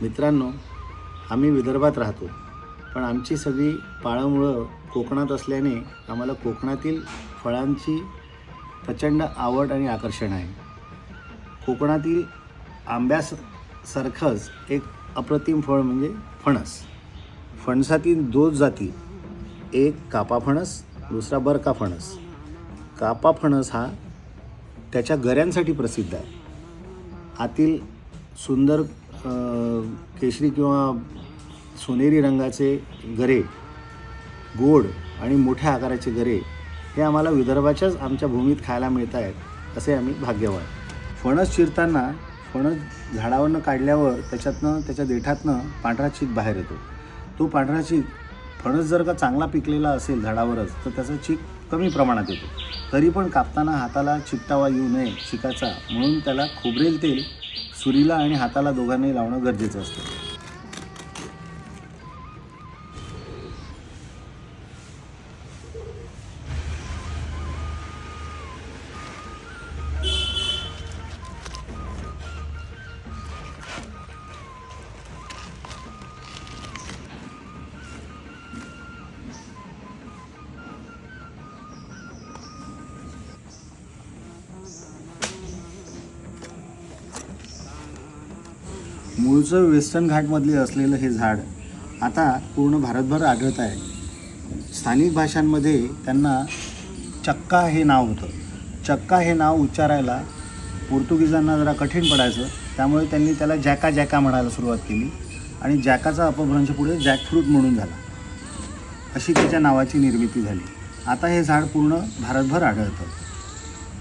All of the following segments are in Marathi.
मित्रांनो, आम्ही विदर्भात राहतो, पण आमची सगळी पाळंमुळं कोकणात असल्याने आम्हाला कोकणातील फळांची प्रचंड आवड आणि आकर्षण आहे. कोकणातील आंब्यासारखंच एक अप्रतिम फळ म्हणजे फणस. फणसातील दोन जाती, एक कापा फणस, दुसरा बरका फणस. कापा फणस हा त्याच्या गऱ्यांसाठी प्रसिद्ध आहे. आतील सुंदर केशरी किंवा सोनेरी रंगाचे गरे, गोड आणि मोठ्या आकाराचे गरे हे आम्हाला विदर्भाच्याच आमच्या भूमीत खायला मिळत आहेत, असे आम्ही भाग्यवान. फणस चिरताना फणस झाडावरनं काढल्यावर त्याच्या देठातनं पांढरा चीक बाहेर येतो. तो पांढरा चीक फणस जर का चांगला पिकलेला असेल झाडावरच तर त्याचा चीक कमी प्रमाणात येतो. तरी पण कापताना हाताला चिकटावा येऊ नये चिकाचा, म्हणून त्याला खोबरेल तेल सुरीला आणि हाताला दोघांनाही लावणं गरजेचं असतं. मूळचं वेस्टर्न घाटमधले असलेलं हे झाड आता पूर्ण भारतभर आढळत आहे. स्थानिक भाषांमध्ये त्यांना चक्का हे नाव होतं. चक्का हे नाव उच्चारायला पोर्तुगीजांना जरा कठीण पडायचं, त्यामुळे त्यांनी त्याला जॅका जॅका म्हणायला सुरुवात केली आणि जॅकाचा अपभ्रंश पुढे जॅकफ्रूट म्हणून झाला. अशी त्याच्या नावाची निर्मिती झाली. आता हे झाड पूर्ण भारतभर आढळतं.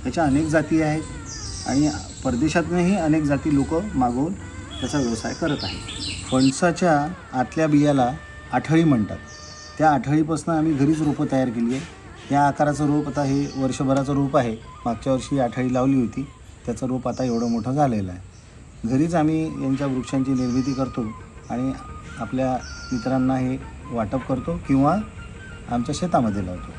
त्याच्या अनेक जाती आहेत आणि परदेशातूनही अनेक जाती लोक मागवून त्याचा व्यवसाय करत आहेत. फणसाच्या आतल्या बियाला आठळी म्हणतात. त्या आठळीपासून आम्ही घरीच रोपं तयार केली आहे. या आकाराचं रोप आता हे वर्षभराचं रोप आहे. मागच्या वर्षी आठळी लावली होती, त्याचं रोप आता एवढं मोठं झालेलं आहे. घरीच आम्ही यांच्या वृक्षांची निर्मिती करतो आणि आपल्या मित्रांना हे वाटप करतो किंवा आमच्या शेतामध्ये लावतो.